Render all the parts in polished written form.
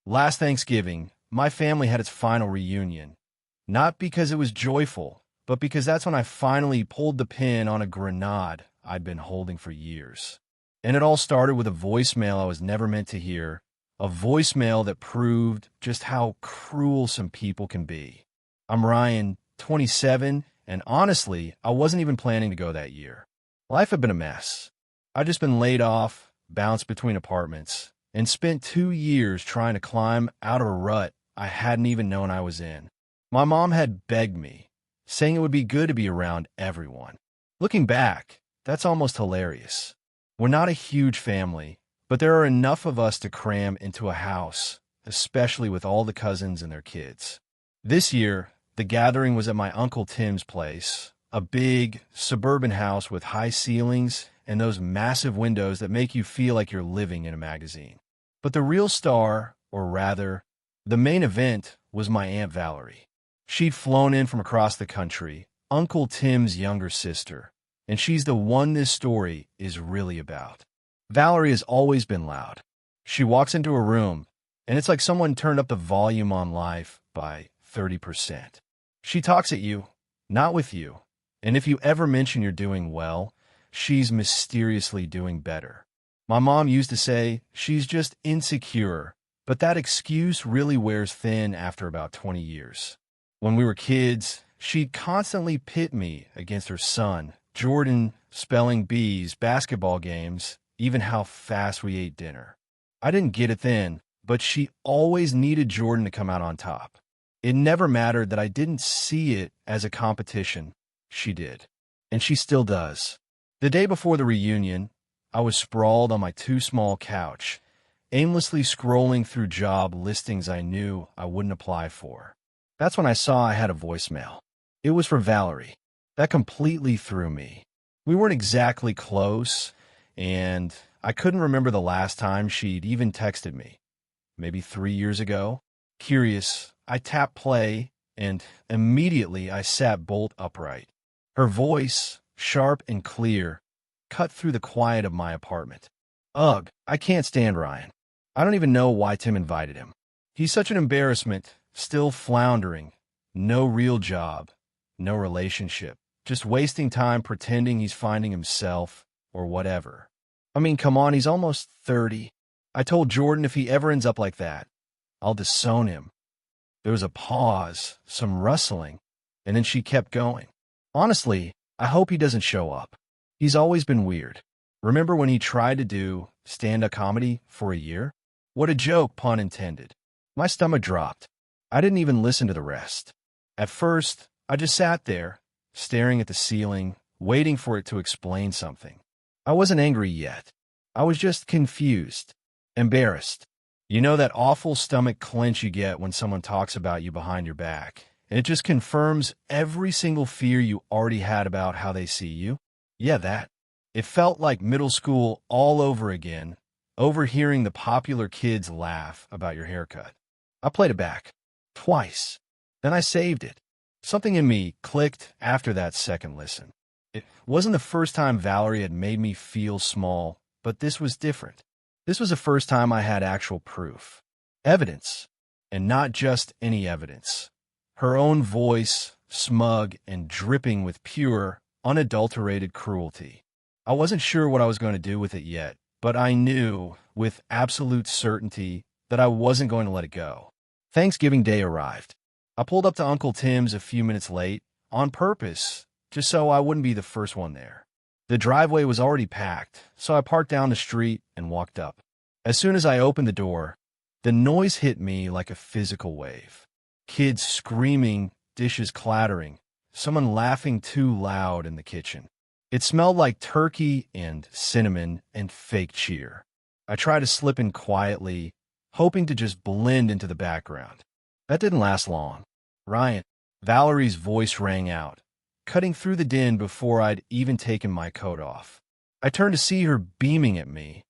Last Thanksgiving, my family had its final reunion. Not because it was joyful, but because that's when I finally pulled the pin on a grenade I'd been holding for years. And it all started with a voicemail I was never meant to hear, a voicemail that proved just how cruel some people can be. I'm Ryan, 27, and honestly, I wasn't even planning to go that year. Life had been a mess. I'd just been laid off, bounced between apartments, and spent 2 years trying to climb out of a rut I hadn't even known I was in. My mom had begged me, saying it would be good to be around everyone. Looking back, that's almost hilarious. We're not a huge family, but there are enough of us to cram into a house, especially with all the cousins and their kids. This year, the gathering was at my Uncle Tim's place, a big, suburban house with high ceilings and those massive windows that make you feel like you're living in a magazine. But the real star, or rather, the main event, was my Aunt Valerie. She'd flown in from across the country, Uncle Tim's younger sister, and she's the one this story is really about. Valerie has always been loud. She walks into a room, and it's like someone turned up the volume on life by 30%. She talks at you, not with you, and if you ever mention you're doing well, she's mysteriously doing better. My mom used to say she's just insecure, but that excuse really wears thin after about 20 years. When we were kids, she'd constantly pit me against her son, Jordan, spelling bees, basketball games, even how fast we ate dinner. I didn't get it then, but she always needed Jordan to come out on top. It never mattered that I didn't see it as a competition. She did. And she still does. The day before the reunion, I was sprawled on my too small couch, aimlessly scrolling through job listings I knew I wouldn't apply for. That's when I saw I had a voicemail. It was for Valerie. That completely threw me. We weren't exactly close, and I couldn't remember the last time she'd even texted me. Maybe 3 years ago. Curious, I tapped play, and immediately I sat bolt upright. Her voice, sharp and clear, cut through the quiet of my apartment. Ugh, I can't stand Ryan. I don't even know why Tim invited him. He's such an embarrassment, still floundering, no real job, no relationship, just wasting time pretending he's finding himself or whatever. I mean, come on, he's almost 30. I told Jordan if he ever ends up like that, I'll disown him. There was a pause, some rustling, and then she kept going. Honestly, I hope he doesn't show up. He's always been weird. Remember when he tried to do stand-up comedy for a year? What a joke, pun intended. My stomach dropped. I didn't even listen to the rest. At first, I just sat there, staring at the ceiling, waiting for it to explain something. I wasn't angry yet. I was just confused, embarrassed. You know that awful stomach clench you get when someone talks about you behind your back, and it just confirms every single fear you already had about how they see you? Yeah, that. It felt like middle school all over again, overhearing the popular kids laugh about your haircut. I played it back. Twice. Then I saved it. Something in me clicked after that second listen. It wasn't the first time Valerie had made me feel small, but this was different. This was the first time I had actual proof. Evidence. And not just any evidence. Her own voice, smug and dripping with pure, unadulterated cruelty. I wasn't sure what I was going to do with it yet, but I knew, with absolute certainty, that I wasn't going to let it go. Thanksgiving Day arrived. I pulled up to Uncle Tim's a few minutes late, on purpose, just so I wouldn't be the first one there. The driveway was already packed, so I parked down the street and walked up. As soon as I opened the door, the noise hit me like a physical wave. Kids screaming, dishes clattering, someone laughing too loud in the kitchen. It smelled like turkey and cinnamon and fake cheer. I tried to slip in quietly, hoping to just blend into the background. That didn't last long. Ryan, Valerie's voice rang out, cutting through the din before I'd even taken my coat off. I turned to see her beaming at me,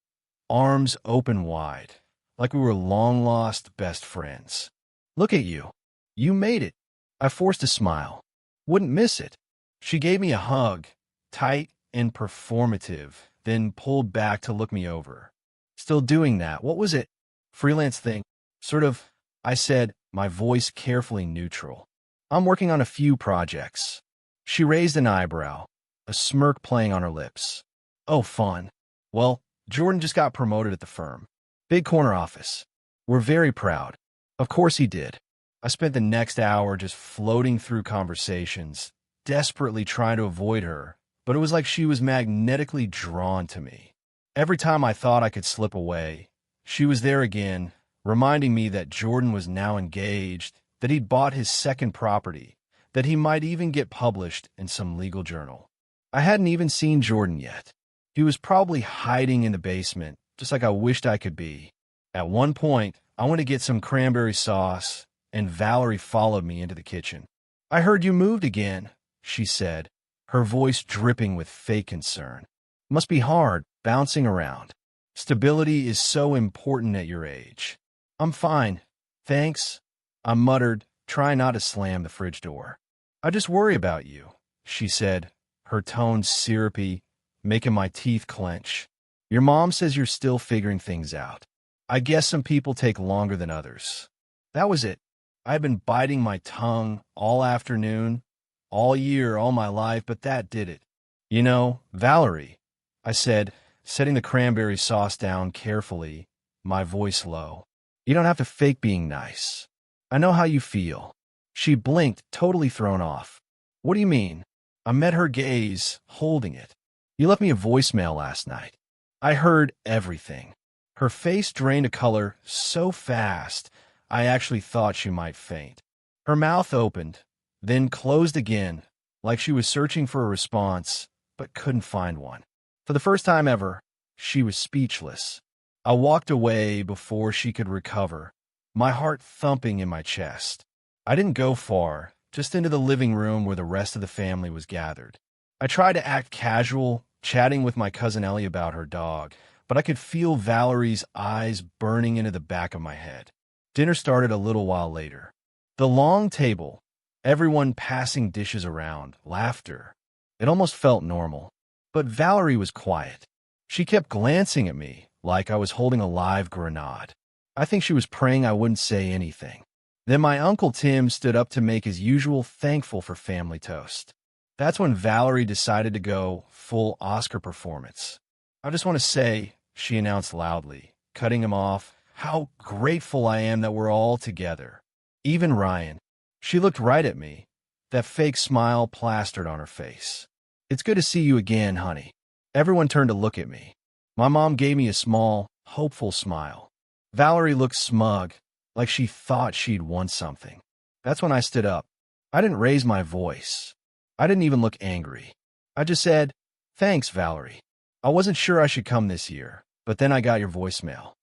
arms open wide, like we were long-lost best friends. Look at you. You made it. I forced a smile. Wouldn't miss it. She gave me a hug, tight and performative, then pulled back to look me over. Still doing that. What was it? Freelance thing. Sort of, I said, my voice carefully neutral. I'm working on a few projects. She raised an eyebrow, a smirk playing on her lips. Oh, fun. Well, Jordan just got promoted at the firm. Big corner office. We're very proud. Of course he did. I spent the next hour just floating through conversations, desperately trying to avoid her, but it was like she was magnetically drawn to me. Every time I thought I could slip away, she was there again, reminding me that Jordan was now engaged, that he'd bought his second property, that he might even get published in some legal journal. I hadn't even seen Jordan yet. He was probably hiding in the basement, just like I wished I could be. At one point, I went to get some cranberry sauce, and Valerie followed me into the kitchen. I heard you moved again, she said, her voice dripping with fake concern. Must be hard, bouncing around. Stability is so important at your age. I'm fine, thanks, I muttered, trying not to slam the fridge door. I just worry about you, she said, her tone syrupy, making my teeth clench. Your mom says you're still figuring things out. I guess some people take longer than others. That was it. I had been biting my tongue all afternoon, all year, all my life, but that did it. You know, Valerie, I said, setting the cranberry sauce down carefully, my voice low. You don't have to fake being nice. I know how you feel. She blinked, totally thrown off. What do you mean? I met her gaze, holding it. You left me a voicemail last night. I heard everything. Her face drained a color so fast, I actually thought she might faint. Her mouth opened, then closed again, like she was searching for a response, but couldn't find one. For the first time ever, she was speechless. I walked away before she could recover, my heart thumping in my chest. I didn't go far, just into the living room where the rest of the family was gathered. I tried to act casual, chatting with my cousin Ellie about her dog, but I could feel Valerie's eyes burning into the back of my head. Dinner started a little while later. The long table, everyone passing dishes around, laughter. It almost felt normal. But Valerie was quiet. She kept glancing at me like I was holding a live grenade. I think she was praying I wouldn't say anything. Then my Uncle Tim stood up to make his usual thankful for family toast. That's when Valerie decided to go full Oscar performance. I just want to say, she announced loudly, cutting him off, how grateful I am that we're all together. Even Ryan. She looked right at me, that fake smile plastered on her face. It's good to see you again, honey. Everyone turned to look at me. My mom gave me a small, hopeful smile. Valerie looked smug, like she thought she'd won something. That's when I stood up. I didn't raise my voice. I didn't even look angry. I just said, thanks, Valerie. I wasn't sure I should come this year, but then I got your voicemail.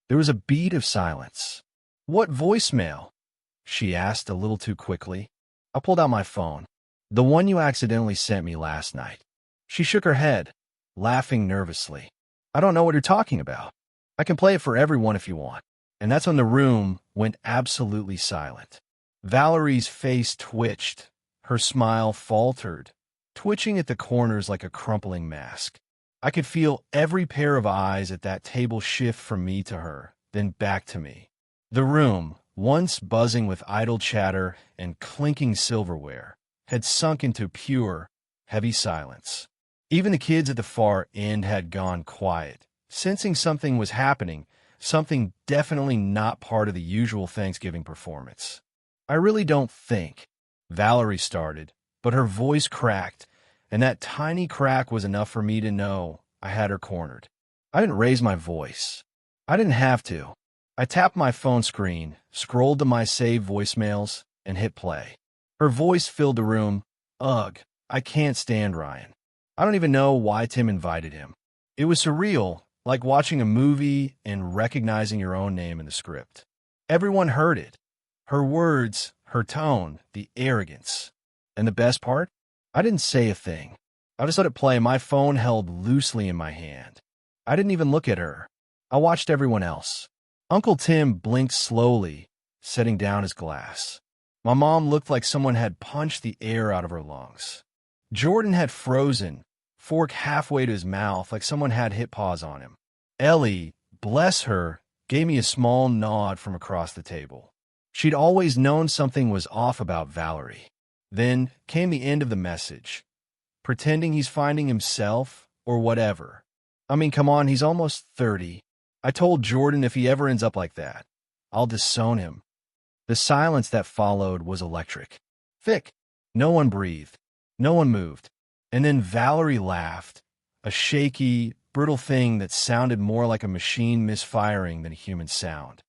There was a beat of silence. What voicemail? She asked a little too quickly. I pulled out my phone. The one you accidentally sent me last night. She shook her head, laughing nervously. I don't know what you're talking about. I can play it for everyone if you want. And that's when the room went absolutely silent. Valerie's face twitched. Her smile faltered, twitching at the corners like a crumpling mask. I could feel every pair of eyes at that table shift from me to her, then back to me. The room, once buzzing with idle chatter and clinking silverware, had sunk into pure, heavy silence. Even the kids at the far end had gone quiet, sensing something was happening, something definitely not part of the usual Thanksgiving performance. I really don't think, Valerie started, but her voice cracked, and that tiny crack was enough for me to know I had her cornered. I didn't raise my voice. I didn't have to. I tapped my phone screen, scrolled to my saved voicemails, and hit play. Her voice filled the room. Ugh, I can't stand Ryan. I don't even know why Tim invited him. It was surreal, like watching a movie and recognizing your own name in the script. Everyone heard it. Her words, her tone, the arrogance. And the best part? I didn't say a thing. I just let it play, my phone held loosely in my hand. I didn't even look at her. I watched everyone else. Uncle Tim blinked slowly, setting down his glass. My mom looked like someone had punched the air out of her lungs. Jordan had frozen, fork halfway to his mouth like someone had hit pause on him. Ellie, bless her, gave me a small nod from across the table. She'd always known something was off about Valerie. Then came the end of the message. Pretending he's finding himself or whatever. I mean, come on, he's almost 30. I told Jordan if he ever ends up like that, I'll disown him. The silence that followed was electric. Thick. No one breathed. No one moved. And then Valerie laughed, a shaky, brittle thing that sounded more like a machine misfiring than a human sound.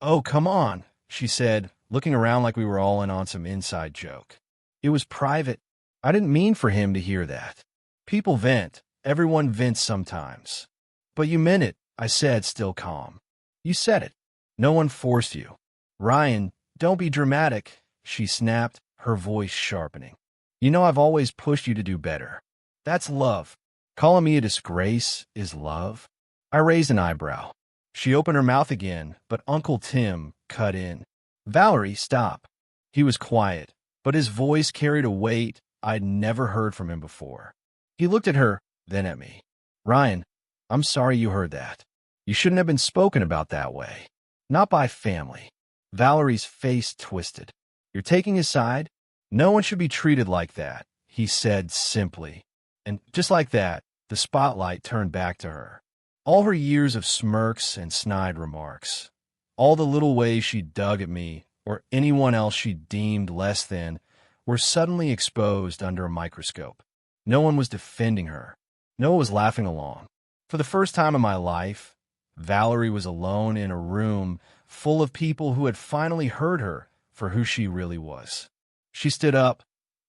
"Oh, come on," she said, looking around like we were all in on some inside joke. "It was private. I didn't mean for him to hear that. People vent. Everyone vents sometimes." "But you meant it," I said, still calm. "You said it. No one forced you." "Ryan, don't be dramatic," she snapped, her voice sharpening. "You know I've always pushed you to do better. That's love. Calling me a disgrace is love?" I raised an eyebrow. She opened her mouth again, but Uncle Tim cut in. "Valerie, stop." He was quiet, but his voice carried a weight I'd never heard from him before. He looked at her, then at me. "Ryan, I'm sorry you heard that. You shouldn't have been spoken about that way. Not by family." Valerie's face twisted. "You're taking his side? No one should be treated like that," he said simply. And just like that, the spotlight turned back to her. All her years of smirks and snide remarks, all the little ways she dug at me or anyone else she deemed less than, were suddenly exposed under a microscope. No one was defending her. No one was laughing along. For the first time in my life, Valerie was alone in a room full of people who had finally heard her for who she really was. She stood up,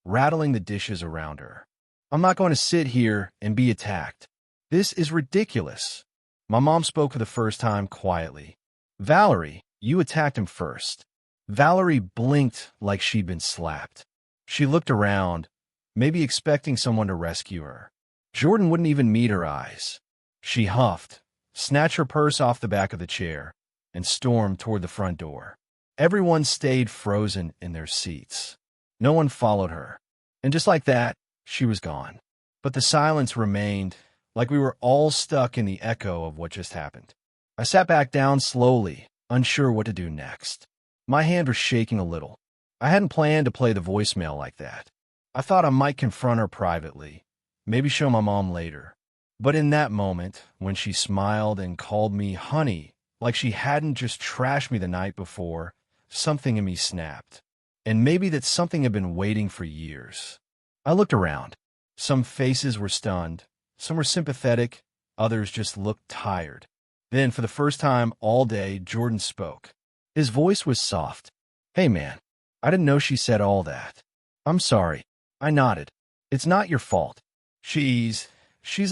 rattling the dishes around her. "I'm not going to sit here and be attacked. This is ridiculous." My mom spoke for the first time quietly. "Valerie, you attacked him first." Valerie blinked like she'd been slapped. She looked around, maybe expecting someone to rescue her. Jordan wouldn't even meet her eyes. She huffed, snatched her purse off the back of the chair, and stormed toward the front door. Everyone stayed frozen in their seats. No one followed her. And just like that, she was gone. But the silence remained, like we were all stuck in the echo of what just happened. I sat back down slowly, unsure what to do next. My hand was shaking a little. I hadn't planned to play the voicemail like that. I thought I might confront her privately, maybe show my mom later. But in that moment, when she smiled and called me honey, like she hadn't just trashed me the night before, something in me snapped. And maybe that something had been waiting for years. I looked around. Some faces were stunned. Some were sympathetic. Others just looked tired. Then, for the first time all day, Jordan spoke. His voice was soft. "Hey, man, I didn't know she said all that. I'm sorry." I nodded. "It's not your fault. She's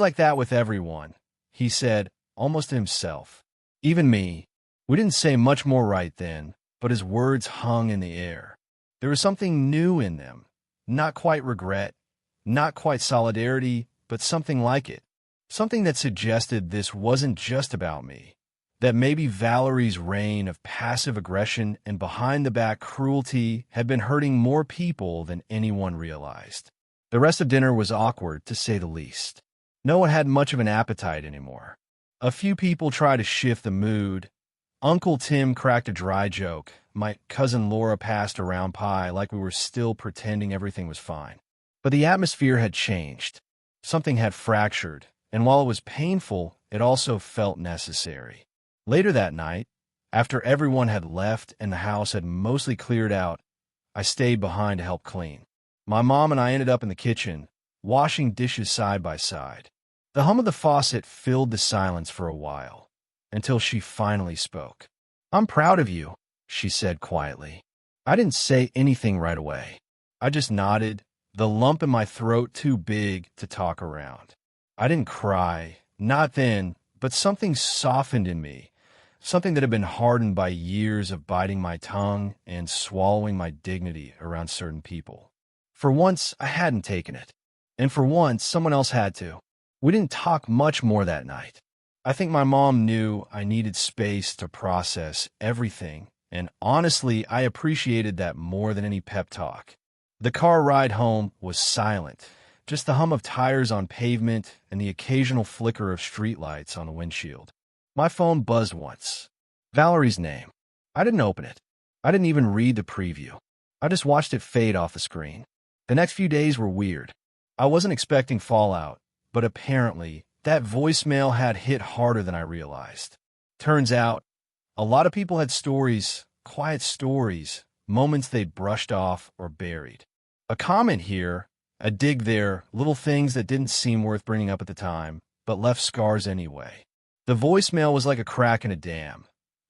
like that with everyone," he said, almost to himself. Even me. We didn't say much more right then, but his words hung in the air. There was something new in them. Not quite regret, not quite solidarity, but something like it. Something that suggested this wasn't just about me. That maybe Valerie's reign of passive aggression and behind-the-back cruelty had been hurting more people than anyone realized. The rest of dinner was awkward, to say the least. No one had much of an appetite anymore. A few people tried to shift the mood. Uncle Tim cracked a dry joke. My cousin Laura passed around pie like we were still pretending everything was fine. But the atmosphere had changed. Something had fractured, and while it was painful, it also felt necessary. Later that night, after everyone had left and the house had mostly cleared out, I stayed behind to help clean. My mom and I ended up in the kitchen, washing dishes side by side. The hum of the faucet filled the silence for a while, until she finally spoke. "I'm proud of you," she said quietly. I didn't say anything right away. I just nodded, the lump in my throat too big to talk around. I didn't cry, not then, but something softened in me. Something that had been hardened by years of biting my tongue and swallowing my dignity around certain people. For once, I hadn't taken it. And for once, someone else had to. We didn't talk much more that night. I think my mom knew I needed space to process everything, and honestly, I appreciated that more than any pep talk. The car ride home was silent, just the hum of tires on pavement and the occasional flicker of streetlights on the windshield. My phone buzzed once. Valerie's name. I didn't open it. I didn't even read the preview. I just watched it fade off the screen. The next few days were weird. I wasn't expecting fallout, but apparently, that voicemail had hit harder than I realized. Turns out, a lot of people had stories, quiet stories, moments they'd brushed off or buried. A comment here, a dig there, little things that didn't seem worth bringing up at the time, but left scars anyway. The voicemail was like a crack in a dam.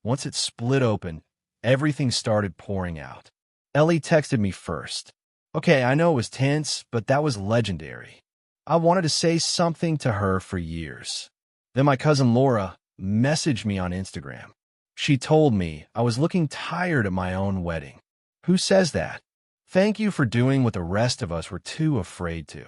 Once it split open, everything started pouring out. Ellie texted me first. Okay, I know it was tense, but that was legendary. I wanted to say something to her for years. Then my cousin Laura messaged me on Instagram. She told me I was looking tired at my own wedding. Who says that? Thank you for doing what the rest of us were too afraid to.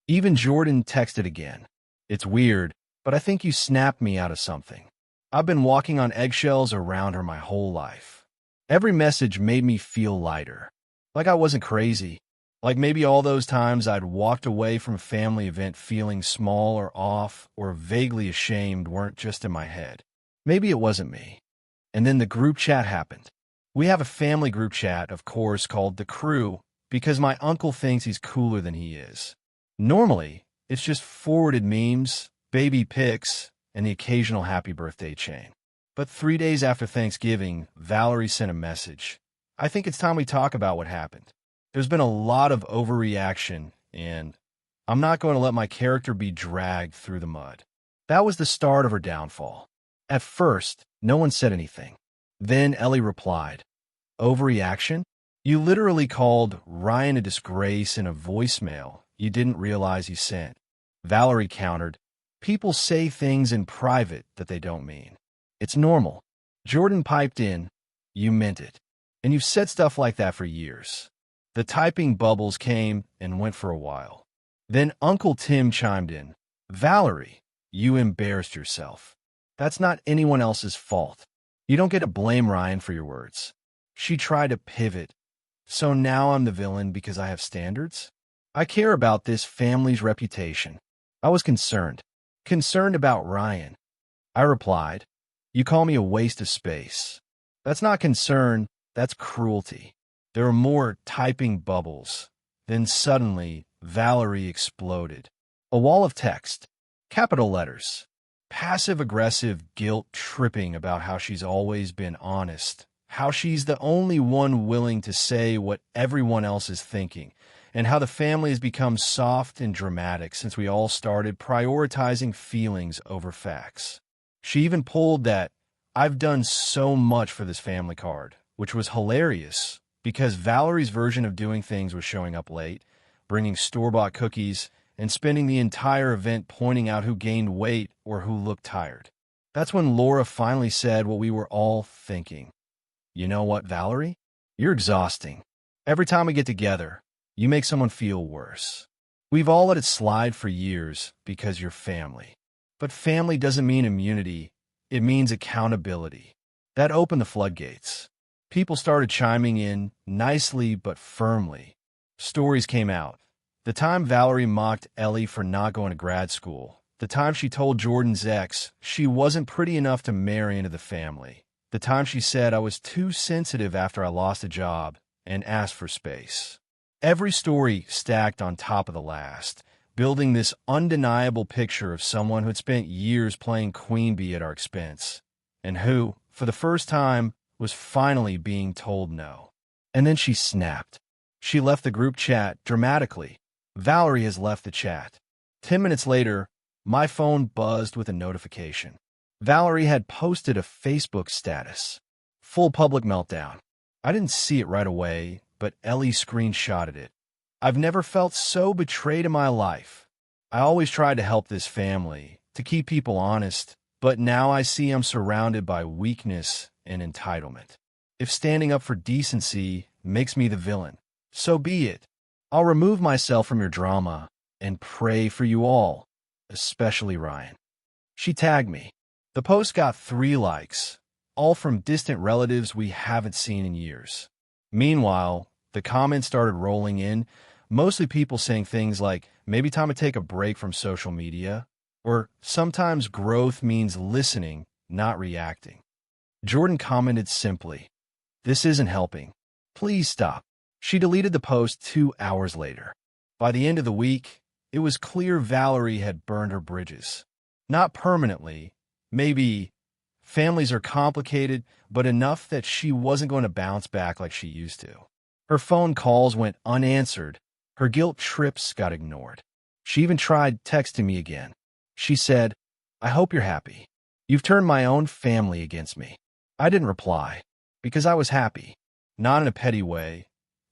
Even Jordan texted again. It's weird, but I think you snapped me out of something. I've been walking on eggshells around her my whole life. Every message made me feel lighter. Like I wasn't crazy. Like maybe all those times I'd walked away from a family event feeling small or off or vaguely ashamed weren't just in my head. Maybe it wasn't me. And then the group chat happened. We have a family group chat, of course, called The Crew, because my uncle thinks he's cooler than he is. Normally, it's just forwarded memes, baby pics, and the occasional happy birthday chain. But 3 days after Thanksgiving, Valerie sent a message. I think it's time we talk about what happened. There's been a lot of overreaction, and I'm not going to let my character be dragged through the mud. That was the start of her downfall. At first, no one said anything. Then Ellie replied, "Overreaction? You literally called Ryan a disgrace in a voicemail you didn't realize you sent." Valerie countered, "People say things in private that they don't mean. It's normal." Jordan piped in, "You meant it. And you've said stuff like that for years." The typing bubbles came and went for a while. Then Uncle Tim chimed in, "Valerie, you embarrassed yourself. That's not anyone else's fault. You don't get to blame Ryan for your words." She tried to pivot. "So now I'm the villain because I have standards? I care about this family's reputation." I was concerned. Concerned about Ryan. I replied, "You call me a waste of space. That's not concern, that's cruelty." There were more typing bubbles. Then suddenly, Valerie exploded. A wall of text. Capital letters. Passive-aggressive guilt tripping about how she's always been honest, how she's the only one willing to say what everyone else is thinking, and how the family has become soft and dramatic since we all started prioritizing feelings over facts. She even pulled that "I've done so much for this family" card, which was hilarious because Valerie's version of doing things was showing up late, bringing store-bought cookies, and spending the entire event pointing out who gained weight or who looked tired. That's when Laura finally said what we were all thinking. "You know what, Valerie? You're exhausting. Every time we get together, you make someone feel worse. We've all let it slide for years because you're family. But family doesn't mean immunity. It means accountability." That opened the floodgates. People started chiming in, nicely but firmly. Stories came out. The time Valerie mocked Ellie for not going to grad school. The time she told Jordan's ex she wasn't pretty enough to marry into the family. The time she said I was too sensitive after I lost a job and asked for space. Every story stacked on top of the last, building this undeniable picture of someone who'd spent years playing queen bee at our expense, and who, for the first time, was finally being told no. And then she snapped. She left the group chat dramatically. "Valerie has left the chat." 10 minutes later, my phone buzzed with a notification. Valerie had posted a Facebook status. Full public meltdown. I didn't see it right away, but Ellie screenshotted it. "I've never felt so betrayed in my life. I always tried to help this family, to keep people honest, but now I see I'm surrounded by weakness and entitlement. If standing up for decency makes me the villain, so be it. I'll remove myself from your drama and pray for you all, especially Ryan." She tagged me. The post got 3 likes, all from distant relatives we haven't seen in years. Meanwhile, the comments started rolling in, mostly people saying things like, "Maybe time to take a break from social media," or "Sometimes growth means listening, not reacting." Jordan commented simply, "This isn't helping. Please stop." She deleted the post 2 hours later. By the end of the week, it was clear Valerie had burned her bridges. Not permanently. Maybe families are complicated, but enough that she wasn't going to bounce back like she used to. Her phone calls went unanswered. Her guilt trips got ignored. She even tried texting me again. She said, "I hope you're happy. You've turned my own family against me." I didn't reply, because I was happy. Not in a petty way.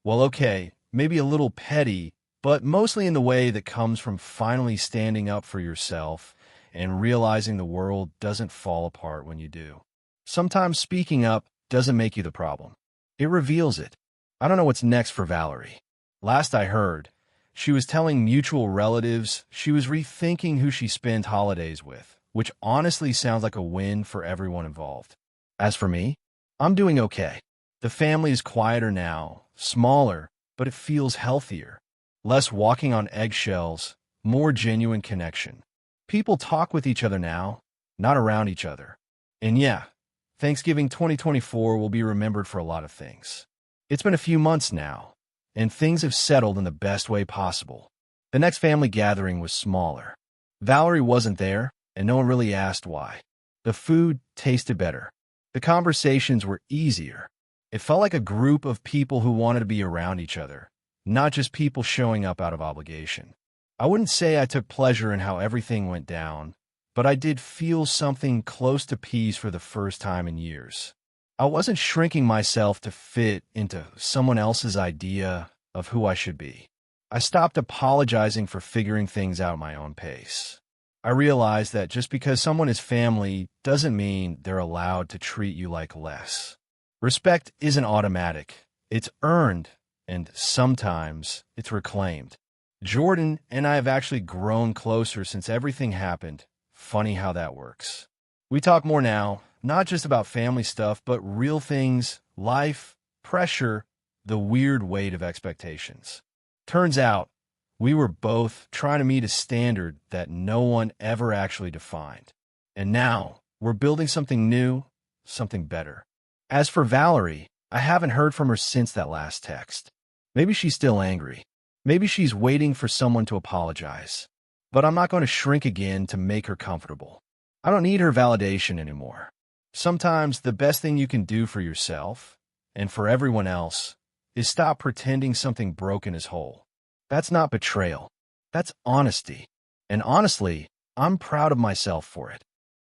Well, okay, maybe a little petty, but mostly in the way that comes from finally standing up for yourself and realizing the world doesn't fall apart when you do. Sometimes speaking up doesn't make you the problem. It reveals it. I don't know what's next for Valerie. Last I heard, she was telling mutual relatives she was rethinking who she spent holidays with, which honestly sounds like a win for everyone involved. As for me, I'm doing okay. The family is quieter now, smaller, but it feels healthier. Less walking on eggshells, more genuine connection. People talk with each other now, not around each other. And yeah, Thanksgiving 2024 will be remembered for a lot of things. It's been a few months now, and things have settled in the best way possible. The next family gathering was smaller. Valerie wasn't there, and no one really asked why. The food tasted better. The conversations were easier. It felt like a group of people who wanted to be around each other, not just people showing up out of obligation. I wouldn't say I took pleasure in how everything went down, but I did feel something close to peace for the first time in years. I wasn't shrinking myself to fit into someone else's idea of who I should be. I stopped apologizing for figuring things out at my own pace. I realized that just because someone is family doesn't mean they're allowed to treat you like less. Respect isn't automatic. It's earned, and sometimes it's reclaimed. Jordan and I have actually grown closer since everything happened. Funny how that works. We talk more now, not just about family stuff, but real things, life, pressure, the weird weight of expectations. Turns out, we were both trying to meet a standard that no one ever actually defined. And now, we're building something new, something better. As for Valerie, I haven't heard from her since that last text. Maybe she's still angry. Maybe she's waiting for someone to apologize. But I'm not going to shrink again to make her comfortable. I don't need her validation anymore. Sometimes the best thing you can do for yourself, and for everyone else, is stop pretending something broken is whole. That's not betrayal. That's honesty. And honestly, I'm proud of myself for it.